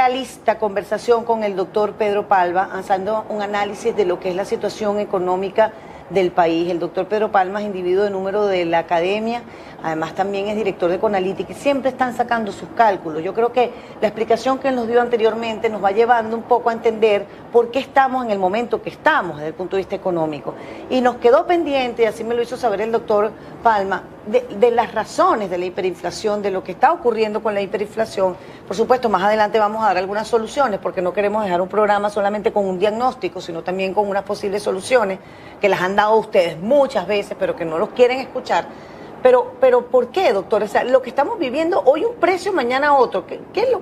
realista conversación con el doctor Pedro Palma, haciendo un análisis de lo que es la situación económica del país. El doctor Pedro Palma es individuo de número de la academia, además también es director de Conalytics, y siempre están sacando sus cálculos. Yo creo que la explicación que él nos dio anteriormente nos va llevando un poco a entender por qué estamos en el momento que estamos desde el punto de vista económico. Y nos quedó pendiente, y así me lo hizo saber el doctor Palma, de las razones de la hiperinflación, de lo que está ocurriendo con la hiperinflación. Por supuesto, más adelante vamos a dar algunas soluciones, porque no queremos dejar un programa solamente con un diagnóstico, sino también con unas posibles soluciones que las han dado ustedes muchas veces, pero que no los quieren escuchar. Pero ¿por qué, doctor? O sea, lo que estamos viviendo, hoy un precio, mañana otro. ¿Qué es lo,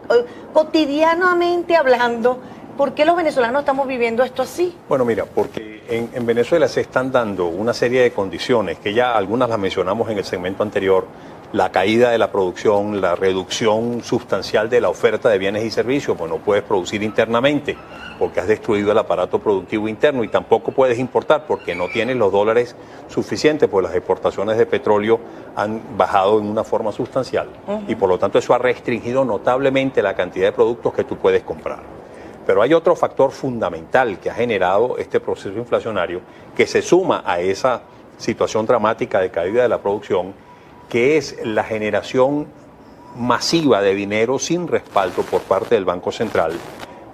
cotidianamente hablando, por qué los venezolanos estamos viviendo esto así? Bueno, mira, porque en Venezuela se están dando una serie de condiciones que ya algunas las mencionamos en el segmento anterior: la caída de la producción, la reducción sustancial de la oferta de bienes y servicios, pues no puedes producir internamente porque has destruido el aparato productivo interno, y tampoco puedes importar porque no tienes los dólares suficientes, pues las exportaciones de petróleo han bajado en una forma sustancial y por lo tanto eso ha restringido notablemente la cantidad de productos que tú puedes comprar. Pero hay otro factor fundamental que ha generado este proceso inflacionario, que se suma a esa situación dramática de caída de la producción, que es la generación masiva de dinero sin respaldo por parte del Banco Central,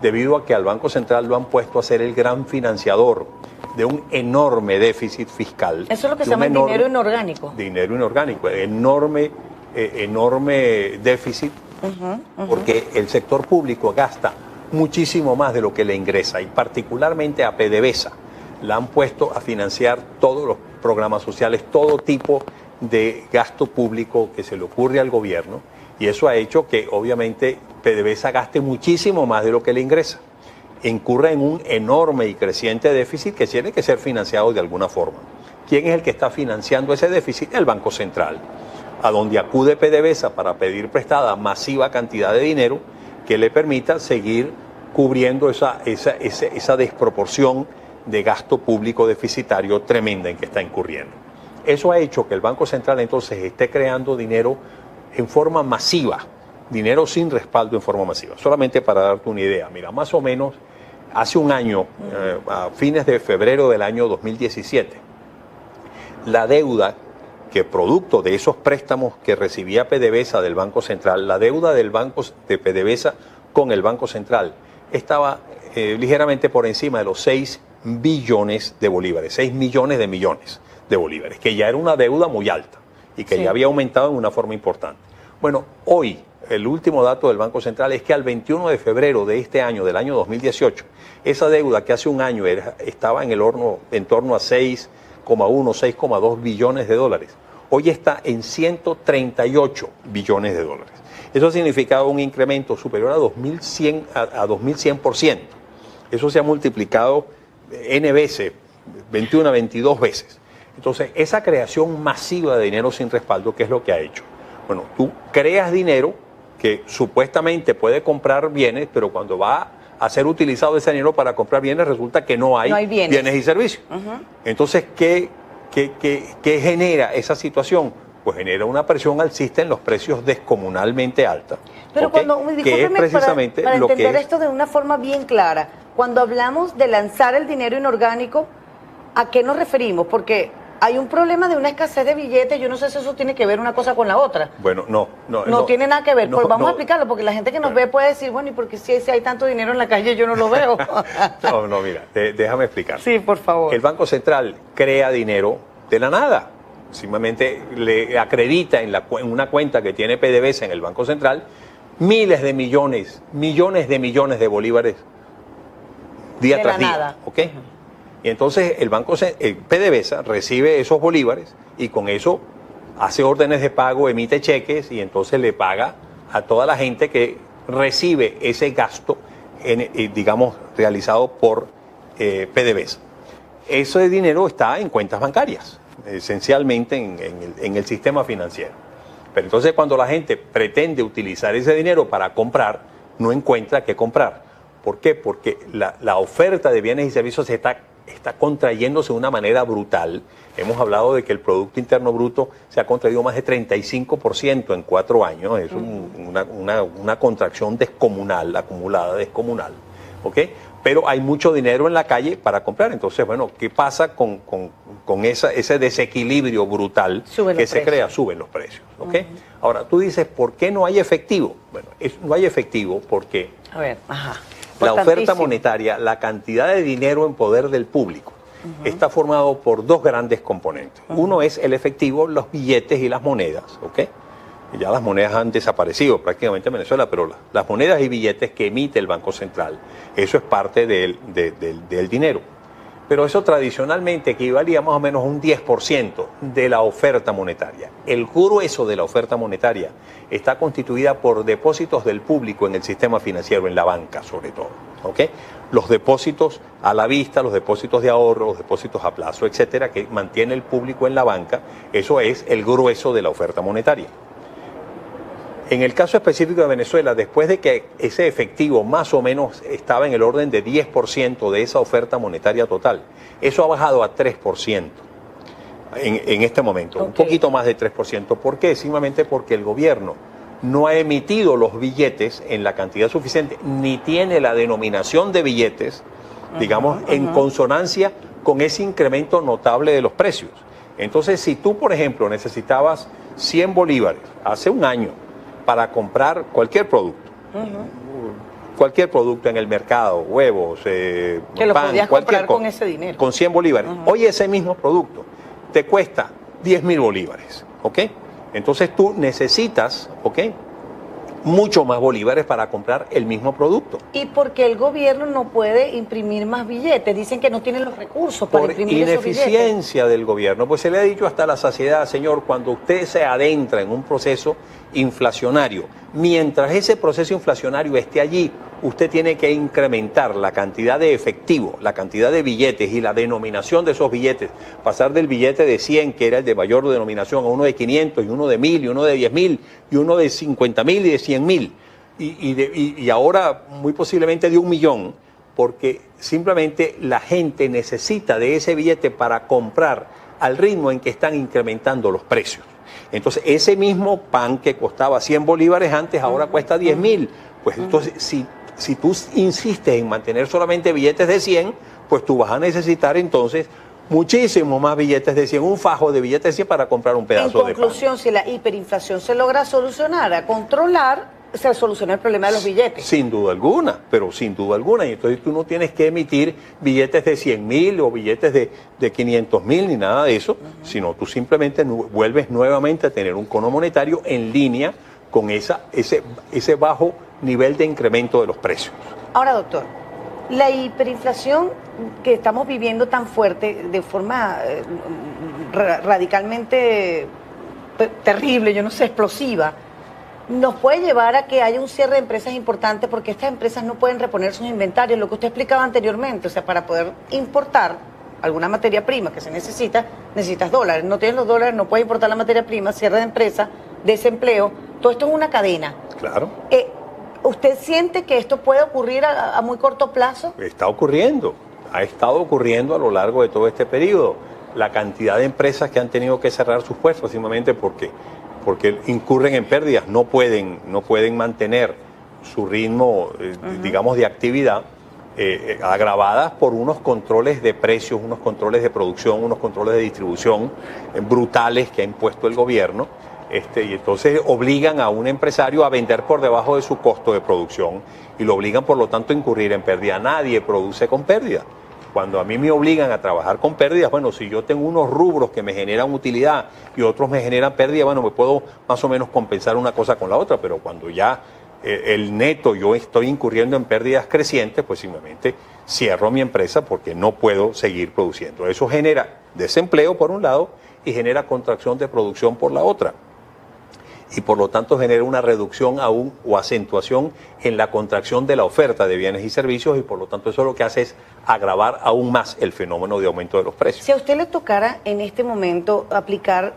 debido a que al Banco Central lo han puesto a ser el gran financiador de un enorme déficit fiscal. Eso es lo que se llama dinero inorgánico. Dinero inorgánico, enorme déficit, porque el sector público gasta muchísimo más de lo que le ingresa, y particularmente a PDVSA la han puesto a financiar todos los programas sociales, todo tipo de gasto público que se le ocurre al gobierno, y eso ha hecho que obviamente PDVSA gaste muchísimo más de lo que le ingresa. Incurre en un enorme y creciente déficit que tiene que ser financiado de alguna forma. ¿Quién es el que está financiando ese déficit? El Banco Central, a donde acude PDVSA para pedir prestada masiva cantidad de dinero que le permita seguir cubriendo esa desproporción de gasto público deficitario tremenda en que está incurriendo. Eso ha hecho que el Banco Central entonces esté creando dinero en forma masiva, dinero sin respaldo en forma masiva. Solamente para darte una idea, mira, más o menos hace un año, a fines de febrero del año 2017, la deuda que producto de esos préstamos que recibía PDVSA del Banco Central, la deuda del banco de PDVSA con el Banco Central estaba ligeramente por encima de los 6 billones de bolívares, 6 millones de bolívares, que ya era una deuda muy alta y que ya había aumentado en una forma importante. Bueno, hoy el último dato del Banco Central es que al 21 de febrero de este año, del año 2018, esa deuda que hace un año estaba en el horno en torno a 6,1, 6,2 billones de dólares, hoy está en 138 billones de dólares. Eso ha significado un incremento superior a 2100%. Eso se ha multiplicado N veces, 21 a 22 veces. Entonces, esa creación masiva de dinero sin respaldo, ¿qué es lo que ha hecho? Bueno, tú creas dinero que supuestamente puede comprar bienes, pero cuando va a ser utilizado ese dinero para comprar bienes, resulta que no hay bienes y servicios. Entonces, ¿qué genera esa situación? Pues genera una presión alcista en los precios descomunalmente alta. Pero que es precisamente para lo que entender esto de una forma bien clara, cuando hablamos de lanzar el dinero inorgánico, ¿a qué nos referimos? Porque hay un problema de una escasez de billetes, yo no sé si eso tiene que ver una cosa con la otra. Bueno, no tiene nada que ver, pues vamos a explicarlo, porque la gente que nos ve puede decir, bueno, ¿y por qué si hay tanto dinero en la calle yo no lo veo? Mira, déjame explicar. Sí, por favor. El Banco Central crea dinero de la nada. Simplemente le acredita en una cuenta que tiene PDVSA en el Banco Central miles de millones de bolívares día tras día. ¿Okay? Y entonces el PDVSA recibe esos bolívares y con eso hace órdenes de pago, emite cheques y entonces le paga a toda la gente que recibe ese gasto, digamos, realizado por PDVSA. Ese dinero está en cuentas bancarias, esencialmente en el sistema financiero. Pero entonces cuando la gente pretende utilizar ese dinero para comprar, no encuentra qué comprar. ¿Por qué? Porque la oferta de bienes y servicios se está está contrayéndose de una manera brutal. Hemos hablado de que el Producto Interno Bruto se ha contraído más de 35% en 4 años. Es una contracción descomunal, acumulada, descomunal. ¿Ok? Pero hay mucho dinero en la calle para comprar. Entonces, bueno, ¿qué pasa con ese desequilibrio brutal que se crea? Suben los precios. ¿Ok? Ahora, tú dices, ¿por qué no hay efectivo? Bueno, no hay efectivo porque la oferta monetaria, la cantidad de dinero en poder del público, está formado por 2 grandes componentes. Uno es el efectivo, los billetes y las monedas, ¿ok? Ya las monedas han desaparecido prácticamente en Venezuela, pero las monedas y billetes que emite el Banco Central, eso es parte del dinero. Pero eso tradicionalmente equivalía más o menos a un 10% de la oferta monetaria. El grueso de la oferta monetaria está constituida por depósitos del público en el sistema financiero, en la banca sobre todo, ¿ok? Los depósitos a la vista, los depósitos de ahorro, los depósitos a plazo, etcétera, que mantiene el público en la banca, eso es el grueso de la oferta monetaria. En el caso específico de Venezuela, después de que ese efectivo más o menos estaba en el orden de 10% de esa oferta monetaria total, eso ha bajado a 3% en este momento, un poquito más de 3%. ¿Por qué? Simplemente porque el gobierno no ha emitido los billetes en la cantidad suficiente, ni tiene la denominación de billetes, digamos, en consonancia con ese incremento notable de los precios. Entonces, si tú, por ejemplo, necesitabas 100 bolívares hace un año, para comprar cualquier producto, cualquier producto en el mercado, huevos, que lo pan, podías comprar con ese dinero. Con 100 bolívares. Hoy ese mismo producto te cuesta 10.000 bolívares, ¿ok? Entonces tú necesitas, ¿ok?, mucho más bolívares para comprar el mismo producto. ¿Y porque el gobierno no puede imprimir más billetes? Dicen que no tienen los recursos para imprimir esos billetes. Por ineficiencia del gobierno. Pues se le ha dicho hasta la saciedad, señor, cuando usted se adentra en un proceso inflacionario, mientras ese proceso inflacionario esté allí, usted tiene que incrementar la cantidad de efectivo, la cantidad de billetes y la denominación de esos billetes. Pasar del billete de 100, que era el de mayor denominación, a uno de 500, y uno de 1.000, y uno de 10.000, y uno de 50.000 y de 100.000. Y ahora muy posiblemente de 1 millón, porque simplemente la gente necesita de ese billete para comprar al ritmo en que están incrementando los precios. Entonces, ese mismo pan que costaba 100 bolívares antes, ahora cuesta 10.000. Pues entonces, si tú insistes en mantener solamente billetes de 100, pues tú vas a necesitar entonces muchísimos más billetes de 100, un fajo de billetes de 100 para comprar un pedazo de pan. En conclusión, si la hiperinflación se logra solucionar, a controlar, se soluciona el problema de los billetes. Sin duda alguna, pero sin duda alguna. Y entonces tú no tienes que emitir billetes de 100.000 o billetes de 500.000 ni nada de eso, sino tú simplemente vuelves nuevamente a tener un cono monetario en línea con ese bajo nivel de incremento de los precios. Ahora, doctor, la hiperinflación que estamos viviendo tan fuerte, de forma radicalmente terrible, yo no sé, explosiva, nos puede llevar a que haya un cierre de empresas importantes porque estas empresas no pueden reponer sus inventarios, lo que usted explicaba anteriormente. O sea, para poder importar alguna materia prima que se necesita, necesitas dólares. No tienes los dólares, no puedes importar la materia prima, cierre de empresa, desempleo. Todo esto es una cadena. Claro. ¿Usted siente que esto puede ocurrir a muy corto plazo? Está ocurriendo, ha estado ocurriendo a lo largo de todo este periodo. La cantidad de empresas que han tenido que cerrar sus puestos simplemente porque incurren en pérdidas, no pueden mantener su ritmo, digamos, de actividad, agravadas por unos controles de precios, unos controles de producción, unos controles de distribución brutales que ha impuesto el gobierno, y entonces obligan a un empresario a vender por debajo de su costo de producción y lo obligan, por lo tanto, a incurrir en pérdida. Nadie produce con pérdida. Cuando a mí me obligan a trabajar con pérdidas, bueno, si yo tengo unos rubros que me generan utilidad y otros me generan pérdida, bueno, me puedo más o menos compensar una cosa con la otra, pero cuando ya el neto yo estoy incurriendo en pérdidas crecientes, pues simplemente cierro mi empresa porque no puedo seguir produciendo. Eso genera desempleo por un lado y genera contracción de producción por la otra. Y por lo tanto genera una reducción aún o acentuación en la contracción de la oferta de bienes y servicios, y por lo tanto eso lo que hace es agravar aún más el fenómeno de aumento de los precios. Si a usted le tocara en este momento aplicar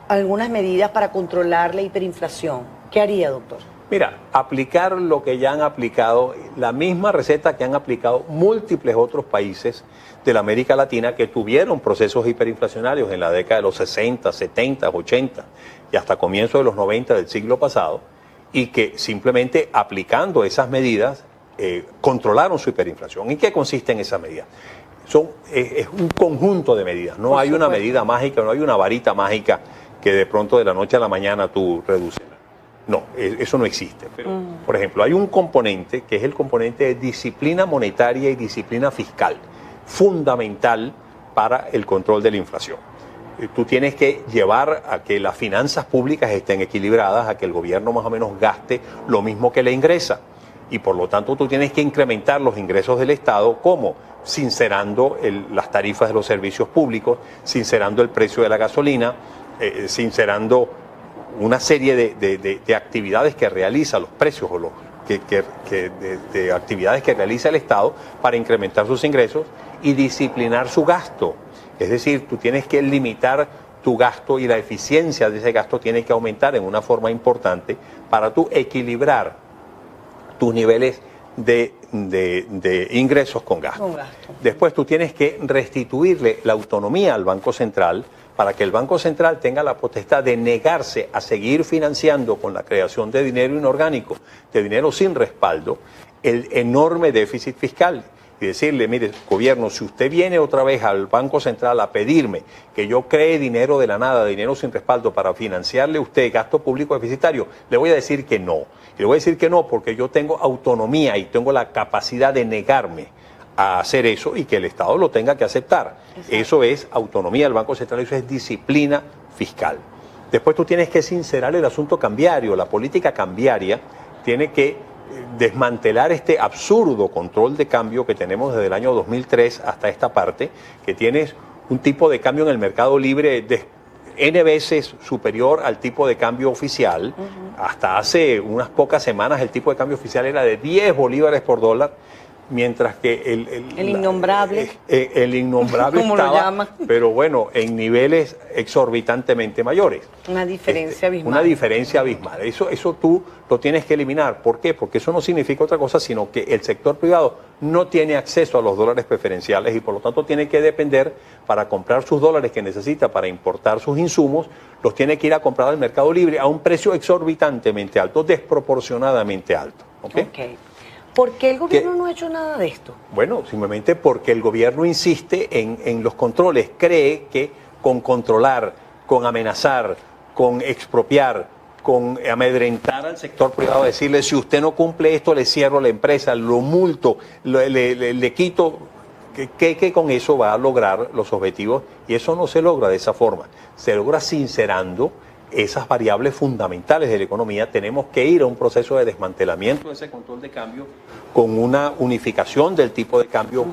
algunas medidas para controlar la hiperinflación, ¿qué haría, doctor? Mira, aplicar lo que ya han aplicado, la misma receta que han aplicado múltiples otros países de la América Latina que tuvieron procesos hiperinflacionarios en la década de los 60, 70, 80 y hasta comienzos de los 90 del siglo pasado, y que simplemente aplicando esas medidas controlaron su hiperinflación. ¿En qué consisten esas medidas? Es un conjunto de medidas, no hay una medida mágica, no hay una varita mágica que de pronto de la noche a la mañana tú reduces. No, eso no existe. Pero, por ejemplo, hay un componente que es el componente de disciplina monetaria y disciplina fiscal, fundamental para el control de la inflación. Tú tienes que llevar a que las finanzas públicas estén equilibradas, a que el gobierno más o menos gaste lo mismo que le ingresa. Y por lo tanto tú tienes que incrementar los ingresos del Estado, ¿cómo? Sincerando las tarifas de los servicios públicos, sincerando el precio de la gasolina, sincerando una serie de actividades que realiza los precios o de actividades que realiza el Estado para incrementar sus ingresos y disciplinar su gasto. Es decir, tú tienes que limitar tu gasto y la eficiencia de ese gasto tiene que aumentar en una forma importante para tú equilibrar tus niveles de ingresos con gasto. Después tú tienes que restituirle la autonomía al Banco Central para que el Banco Central tenga la potestad de negarse a seguir financiando con la creación de dinero inorgánico, de dinero sin respaldo, el enorme déficit fiscal. Y decirle, mire, gobierno, si usted viene otra vez al Banco Central a pedirme que yo cree dinero de la nada, dinero sin respaldo para financiarle a usted gasto público deficitario, le voy a decir que no. Y le voy a decir que no porque yo tengo autonomía y tengo la capacidad de negarme a hacer eso y que el Estado lo tenga que aceptar. Exacto. Eso es autonomía del Banco Central, eso es disciplina fiscal. Después tú tienes que sincerar el asunto cambiario, la política cambiaria tiene que desmantelar este absurdo control de cambio que tenemos desde el año 2003 hasta esta parte, que tienes un tipo de cambio en el mercado libre de N veces superior al tipo de cambio oficial. Hasta hace unas pocas semanas el tipo de cambio oficial era de 10 bolívares por dólar, mientras que el innombrable, el innombrable estaba, pero bueno, en niveles exorbitantemente mayores. Una diferencia abismal. Una diferencia abismal. Eso tú lo tienes que eliminar. ¿Por qué? Porque eso no significa otra cosa, sino que el sector privado no tiene acceso a los dólares preferenciales y por lo tanto tiene que depender para comprar sus dólares que necesita para importar sus insumos, los tiene que ir a comprar al mercado libre a un precio exorbitantemente alto, desproporcionadamente alto. ¿Okay? ¿Por qué el gobierno no ha hecho nada de esto? Bueno, simplemente porque el gobierno insiste en los controles, cree que con controlar, con amenazar, con expropiar, con amedrentar al sector privado, decirle si usted no cumple esto le cierro la empresa, lo multo, le quito, que con eso va a lograr los objetivos y eso no se logra de esa forma, se logra sincerando esas variables fundamentales de la economía. Tenemos que ir a un proceso de desmantelamiento de ese control de cambio con una unificación del tipo de cambio,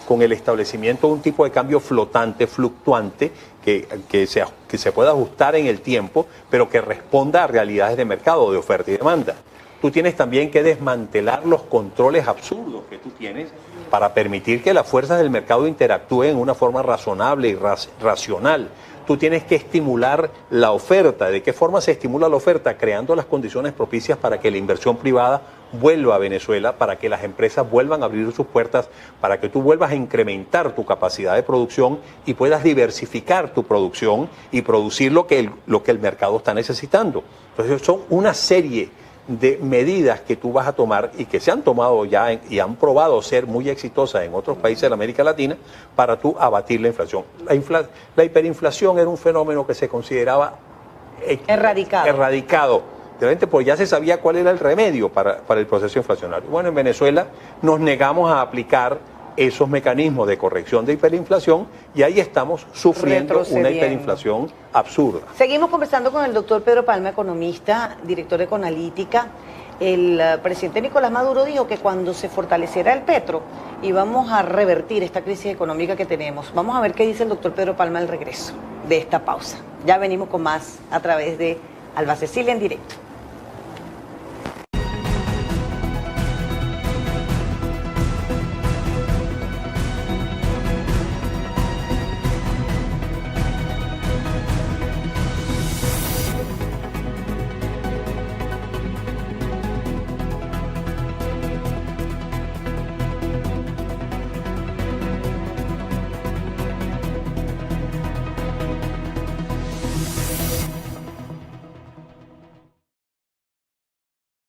con el establecimiento de un tipo de cambio flotante, fluctuante, que se pueda ajustar en el tiempo, pero que responda a realidades de mercado, de oferta y demanda. Tú tienes también que desmantelar los controles absurdos que tú tienes para permitir que las fuerzas del mercado interactúen en una forma razonable y racional. Tú tienes que estimular la oferta. ¿De qué forma se estimula la oferta? Creando las condiciones propicias para que la inversión privada vuelva a Venezuela, para que las empresas vuelvan a abrir sus puertas, para que tú vuelvas a incrementar tu capacidad de producción y puedas diversificar tu producción y producir lo que el mercado está necesitando. Entonces son una serie de medidas que tú vas a tomar y que se han tomado ya y han probado ser muy exitosas en otros países de la América Latina para tú abatir la inflación. La hiperinflación era un fenómeno que se consideraba erradicado. Realmente pues ya se sabía cuál era el remedio para el proceso inflacionario. Bueno, en Venezuela nos negamos a aplicar esos mecanismos de corrección de hiperinflación y ahí estamos sufriendo una hiperinflación absurda. Seguimos conversando con el doctor Pedro Palma, economista, director de Econalítica. El presidente Nicolás Maduro dijo que cuando se fortaleciera el petro íbamos a revertir esta crisis económica que tenemos. Vamos a ver qué dice el doctor Pedro Palma al regreso de esta pausa. Ya venimos con más a través de Alba Cecilia en directo.